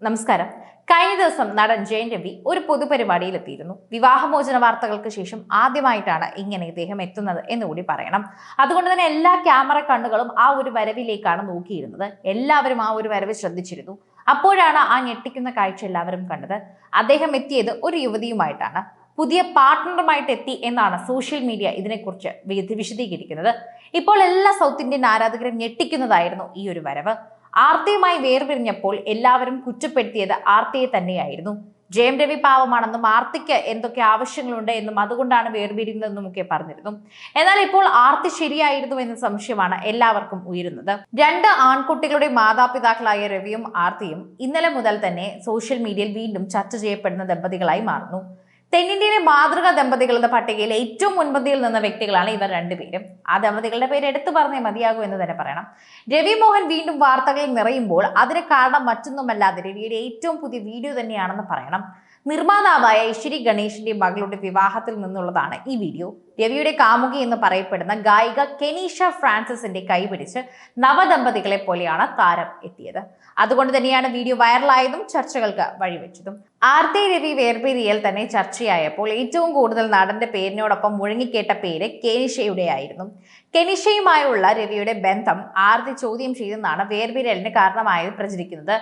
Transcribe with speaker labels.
Speaker 1: നമസ്കാരം. കഴിഞ്ഞ ദിവസം നടൻ ജയൻ രവി ഒരു പൊതുപരിപാടിയിലെത്തിയിരുന്നു. വിവാഹമോചന വാർത്തകൾക്ക് ശേഷം ആദ്യമായിട്ടാണ് ഇങ്ങനെ ഇദ്ദേഹം എത്തുന്നത് എന്നുകൂടി പറയണം. അതുകൊണ്ട് തന്നെ എല്ലാ ക്യാമറ കണ്ണുകളും ആ ഒരു വരവിലേക്കാണ് നോക്കിയിരുന്നത്. എല്ലാവരും ആ ഒരു വരവ് ശ്രദ്ധിച്ചിരുന്നു. അപ്പോഴാണ് ആ ഞെട്ടിക്കുന്ന കാഴ്ച എല്ലാവരും കണ്ടത്. അദ്ദേഹം എത്തിയത് ഒരു യുവതിയുമായിട്ടാണ്. പുതിയ പാർട്ട്ണറുമായിട്ട് എത്തി എന്നാണ് സോഷ്യൽ മീഡിയ ഇതിനെക്കുറിച്ച് വിശദീകരിക്കുന്നത്. ഇപ്പോൾ എല്ലാ സൗത്ത് ഇന്ത്യൻ ആരാധകരും ഞെട്ടിക്കുന്നതായിരുന്നു ഈ ഒരു വരവ്. ആർത്തിയുമായി വേർപിരിഞ്ഞപ്പോൾ എല്ലാവരും കുറ്റപ്പെടുത്തിയത് ആർത്തിയെ തന്നെയായിരുന്നു. ജയം രവി പാവമാണെന്നും ആർത്തിക്ക് എന്തൊക്കെ ആവശ്യങ്ങളുണ്ട് എന്നും അതുകൊണ്ടാണ് വേർപിരിയുന്നതെന്നും ഒക്കെ പറഞ്ഞിരുന്നു. എന്നാൽ ഇപ്പോൾ ആർത്തി ശരിയായിരുന്നു എന്ന സംശയമാണ് എല്ലാവർക്കും ഉയരുന്നത്. രണ്ട് ആൺകുട്ടികളുടെ മാതാപിതാക്കളായ രവിയും ആർത്തിയും ഇന്നലെ മുതൽ തന്നെ സോഷ്യൽ മീഡിയയിൽ വീണ്ടും ചർച്ച ചെയ്യപ്പെടുന്ന ദമ്പതികളായി മാറുന്നു. തെന്നിന്ത്യയിലെ മാതൃകാ ദമ്പതികൾ എന്ന പട്ടികയിൽ ഏറ്റവും മുൻപന്തിയിൽ നിന്ന വ്യക്തികളാണ് ഇവർ രണ്ടുപേരും. ആ ദമ്പതികളുടെ പേര് എടുത്തു പറഞ്ഞേ മതിയാകൂ എന്ന് തന്നെ പറയണം. രവി മോഹൻ വീണ്ടും വാർത്തകളിൽ നിറയുമ്പോൾ അതിന് കാരണം മറ്റൊന്നുമല്ലാതെ രവിയുടെ ഏറ്റവും പുതിയ വീഡിയോ തന്നെയാണെന്ന് പറയണം. നിർമ്മാതാവായ ഐശ്വരി ഗണേഷിന്റെ മകളുടെ വിവാഹത്തിൽ നിന്നുള്ളതാണ് ഈ വീഡിയോ. രവിയുടെ കാമുകി എന്ന് പറയപ്പെടുന്ന ഗായിക കെനീഷ ഫ്രാൻസിസിന്റെ കൈപിടിച്ച് നവദമ്പതികളെ പോലെയാണ് താരം എത്തിയത്. അതുകൊണ്ട് തന്നെയാണ് വീഡിയോ വൈറലായതും ചർച്ചകൾക്ക് വഴിവെച്ചതും. ആർത്തി രവി വേർപിരിയൽ തന്നെ ചർച്ചയായപ്പോൾ ഏറ്റവും കൂടുതൽ നടന്റെ പേരിനോടൊപ്പം മുഴങ്ങിക്കേട്ട പേര് കെനീഷയുടെ ആയിരുന്നു. കെനീഷയുമായുള്ള രവിയുടെ ബന്ധം ആർത്തി ചോദ്യം ചെയ്തെന്നാണ് വേർപിരിയലിന് കാരണമായത് പ്രചരിക്കുന്നത്.